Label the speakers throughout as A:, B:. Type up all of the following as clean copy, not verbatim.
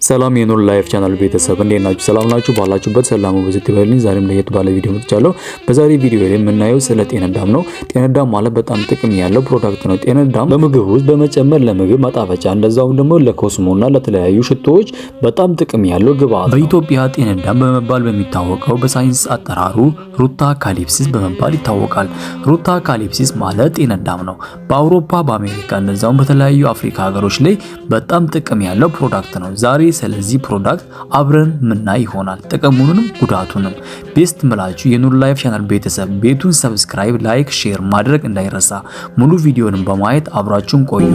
A: ሰላም የኑር ላይፍ ቻናል ቤተሰብ እንዴት ናችሁ? ሰላም ናችሁ? ባላችሁበት ሰላም ወብዙት ይበልኝ። ዛሬም ለየት ባለ ቪዲዮ መጥቻለሁ። በዛሬ ቪዲዮ ላይ የምናየው ስለ ጤናዳም ነው። ጤናዳም ማለት በጣም ጥቅም ያለው ፕሮዳክት ነው። ጤናዳም በምግብ ውስጥ በመጨመር ለምግብ ማጣፈጫ እንደዛውም ደግሞ ለኮስሞና ለተለያዩ ሽቶዎች በጣም ጥቅም ያለው ግብአት። በኢትዮጵያ ጤናዳም በመባል በሚታወቀው በሳይንስ አጠራሩ ሩታ ካሊፕሲስ በመባል ይታወቃል። ሩታ ካሊፕሲስ ማለት ጤናዳም ነው። በአውሮፓ በአሜሪካ እንደዛውም በተለያዩ አፍሪካ ሀገሮች ላይ በጣም ጥቅም ያለው ፕሮዳክት ነው። ዛሬ ስለዚህ ፕሮዳክት አብረን ምናይ ይሆናል። ጥቅሙንም ጉዳቱንም ቤስት ምላችሁ የኑር ላይፍ ቻናል ቤተሰብ ቤቱን ሰብስክራይብ፣ ላይክ፣ ሼር ማድረግ እንዳይረሳ። ሙሉ ቪዲዮንም በማየት አብራችሁን ቆዩ።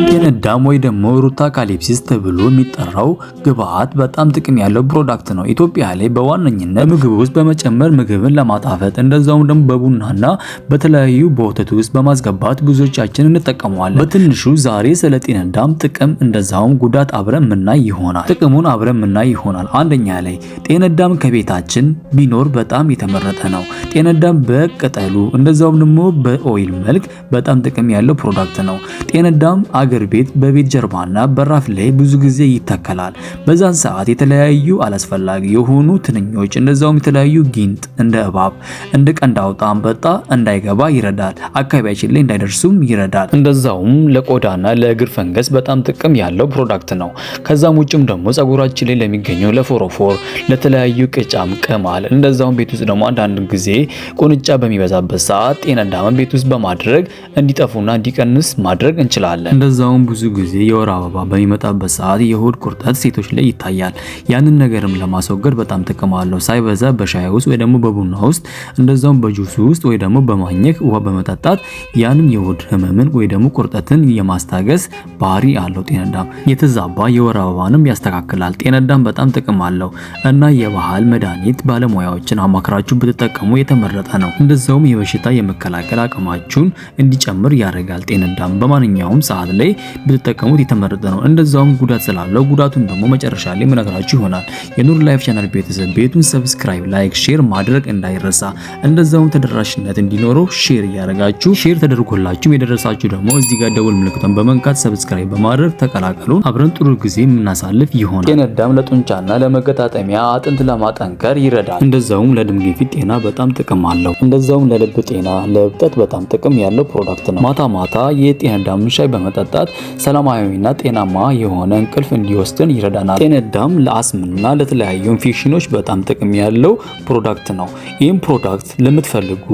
A: ጤናዳም ወይ ደግሞ ሩታ ካሊፕሲስ ተብሎ የሚጠራው ግብአት በጣም ጥቅም ያለው ፕሮዳክት ነው። ኢትዮጵያ ላይ በዋነኝነት ምግብ ውስጥ በመጨመር ምግብን ለማጣፈጥ እንደዛውም ደግሞ በቡናና በተለያዩ በወተት ውስጥ በማስገባት ብዙዎቻችን እንጠቀመዋለን። በትንሹ ዛሬ ስለ ጤናዳም ጥቅም እንደዛውም ጉዳት አብረን ምናይ ይሆናል። ጥቅሙን አብረን ምናይ ይሆናል። አንደኛ ላይ ጤናዳም ከቤታችን ቢኖር በጣም የተመረጠ ነው። ጤናዳም በቅጠሉ እንደዛውም ደግሞ በኦይል መልክ በጣም ጥቅም ያለው ፕሮዳክት ነው። ጤናዳም አገር ቤት በቤት ጀርባና በራፍ ላይ ብዙ ጊዜ ይተከላል። በዛን ሰዓት የተለያዩ አላስፈላጊ የሆኑ ትንኞች እንደዛውም የተለያዩ ጊንጥ እንደ እባብ እንደ ቀንድ አውጣ አንበጣ እንዳይገባ ይረዳል። አካባቢያችን ላይ እንዳይደርሱም ይረዳል። እንደዛውም ለቆዳና ለእግር ፈንገስ በጣም ጥቅም ያለው ፕሮዳክት ነው። ከዛም ውጭም ደግሞ ጸጉራችን ላይ ለሚገኘው ለፎሮፎር ለተለያዩ ቅጫም ቅማል እንደዛውም ቤት ውስጥ ደግሞ አንዳንድ ጊዜ ቁንጫ በሚበዛበት ሰዓት ጤናዳም ቤት ውስጥ በማድረግ እንዲጠፉና እንዲቀንስ ማድረግ እንችላለን። እንደዛውም ብዙ ጊዜ የወር አበባ በሚመጣበት ሰዓት የሆድ ቁርጠት ሴቶች ላይ ይታያል። ያንን ነገርም ለማስወገድ በጣም ጥቅም አለው። ሳይበዛ በሻይ ውስጥ ወይ ደግሞ በቡና ውስጥ እንደዛውም በጁስ ውስጥ ወይ ደግሞ በማኘክ ውሃ በመጠጣት ያንን የሆድ ህመምን ወይ ደግሞ ቁርጠትን የማስታገስ ባህሪ አለው። ጤናዳም የተዛባ የወር አበባንም ያስተካክላል። ጤናዳም በጣም ጥቅም አለው እና የባህል መድኃኒት ባለሙያዎችን አማክራችሁ ብትጠቀሙ የተመረጠ ነው። እንደዛውም የበሽታ የመከላከል አቅማችሁን እንዲጨምር ያደርጋል። ጤናዳም በማንኛውም ሰዓት ላይ ብትጠቀሙት የተመረጠ ነው። እንደዛውም ጉዳት ስላለው ጉዳቱን ደግሞ መጨረሻ ላይ ምነግራችሁ ይሆናል። የኑር ላይፍ ቻናል ቤተሰብ ቤቱን ሰብስክራይብ፣ ላይክ፣ ሼር ማድረግ እንዳይረሳ። እንደዛውም ተደራሽነት እንዲኖረው ሼር እያደረጋችሁ ሼር ተደርጎላችሁ የደረሳችሁ ደግሞ እዚህ ጋር ደውል ምልክቱን በመንካት ሰብስክራይብ በማድረግ ተቀላቀሉ። አብረን ጥሩ ጊዜ የምናሳልፍ ይሆናል። ጤናዳም ለጡንቻና ለመገጣጠሚያ አጥንት ለማጠንከር ይረዳል። እንደዛውም ለደም ግፊት ጤና በጣም ጥቅም አለው። እንደዛውም ለልብ ጤና ለእብጠት በጣም ጥቅም ያለው ፕሮዳክት ነው። ማታ ማታ የጤናዳም ሻይ በመጠጣት ሰላማዊና ጤናማ የሆነ እንቅልፍ እንዲወስድን ይረዳናል። ጤናዳም ለአስምና ለተለያዩ ኢንፌክሽኖች በጣም ጥቅም ያለው ፕሮዳክት ነው። ይህም ፕሮዳክት ለምትፈልጉ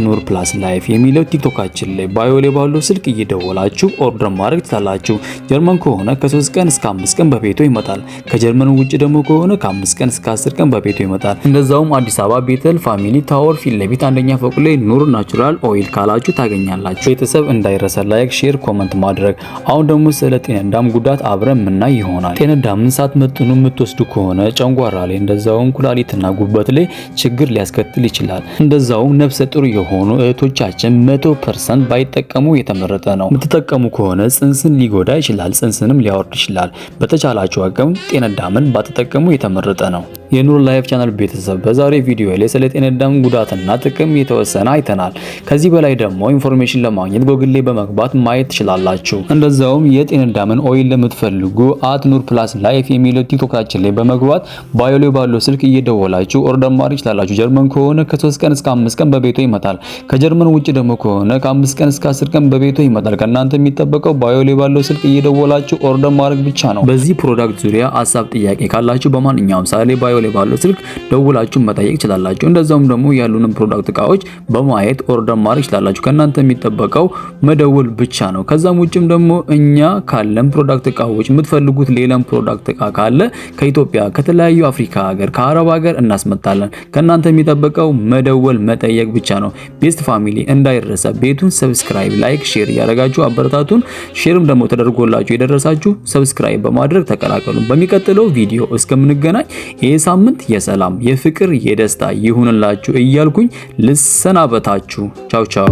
A: @ኑር ፕላስ ላይፍ የሚለው ቲክቶካችን ላይ ባዮ ላይ ባለው ስልክ እየደወላችሁ ኦርደር ማድረግ ትችላላችሁ። ጀርመን ከሆነ ከ3 ቀን እስከ 5 ቀን በቤቱ ይመጣል። ከጀርመን ውጭ ደግሞ ከሆነ ከ5 ቀን እስከ 10 ቀን በቤቱ ይመጣል። እንደዛውም አዲስ አበባ ቤተል ፋሚሊ ታወር ፊት ለፊት አንደኛ ፎቅ ላይ ኑር ናቹራል ኦይል ካላችሁ ታገኛላችሁ። ቤተሰብ እንዳይረሳ ላይክ፣ ሼር፣ ኮመንት ማድረግ። አሁን ደግሞ ስለ ጤናዳም ጉዳት አብረን ምናይ ይሆናል። ጤናዳምን ሳትመጥኑ የምትወስዱ ከሆነ ጨንጓራ ላይ እንደዛውም ኩላሊትና ጉበት ላይ ችግር ሊያስከትል ይችላል። እንደዛውም ነፍሰ ጡር የሆኑ እህቶቻችን 100% ባይጠቀሙ የተመረጠ ነው። የምትጠቀሙ ከሆነ ጽንስን ሊጎዳ ይችላል፣ ጽንስንም ሊያወርድ ይችላል። በተቻላችሁ አቅም ጤናዳምን ባትጠቀሙ የተመረጠ ነው። የኑር ላይፍ ቻናል ቤተሰብ በዛሬ ቪዲዮ ላይ ስለ ጤናዳም ጉዳትና ጥቅም የተወሰነ አይተናል። ከዚህ በላይ ደግሞ ኢንፎርሜሽን ለማግኘት ጎግል ላይ በመግባት ማየት ትችላላችሁ። እንደዛውም የጤናዳምን ኦይል ለምትፈልጉ @ኑር ፕላስ ላይፍ የሚለው ቲክቶካችን ላይ በመግባት ባዮ ላይ ባለው ስልክ እየደወላችሁ ኦርደር ማድረግ ትችላላችሁ። ጀርመን ከሆነ ከ3 ቀን እስከ 5 ቀን በቤቱ ይመጣል። ከጀርመን ውጭ ደግሞ ከሆነ ከ5 ቀን እስከ 10 ቀን በቤቱ ይመጣል። ከእናንተ የሚጠበቀው ባዮ ላይ ባለው ስልክ እየደወላችሁ ኦርደር ማድረግ ብቻ ነው። በዚህ ፕሮዳክት ዙሪያ ሀሳብ ጥያቄ ካላችሁ በማንኛውም ሰዓት ላይ ባዮ ላይ ባለው ስልክ ደውላችሁ መጠየቅ ትችላላችሁ። እንደዛውም ደግሞ ያሉንን ፕሮዳክት እቃዎች በማየት ኦርደር ማድረግ ትችላላችሁ። ከእናንተ የሚጠበቀው መደወል ብቻ ነው። ከዛም ውጭም ደግሞ እኛ ካለን ፕሮዳክት እቃዎች የምትፈልጉት ሌላም ፕሮዳክት እቃ ካለ ከኢትዮጵያ ከተለያዩ አፍሪካ ሀገር ከአረብ ሀገር እናስመጣለን። ከእናንተ የሚጠበቀው መደወል መጠየቅ ብቻ ነው። ቤስት ፋሚሊ እንዳይረሳ ቤቱን ሰብስክራይብ፣ ላይክ፣ ሼር ያደረጋችሁ አበረታቱን። ሼርም ደግሞ ተደርጎላችሁ የደረሳችሁ ሰብስክራይብ በማድረግ ተቀላቀሉ። በሚቀጥለው ቪዲዮ እስከምንገናኝ ይሄ ሳምንት የሰላም የፍቅር የደስታ ይሁንላችሁ እያልኩኝ ልሰናበታችሁ። ቻው ቻው።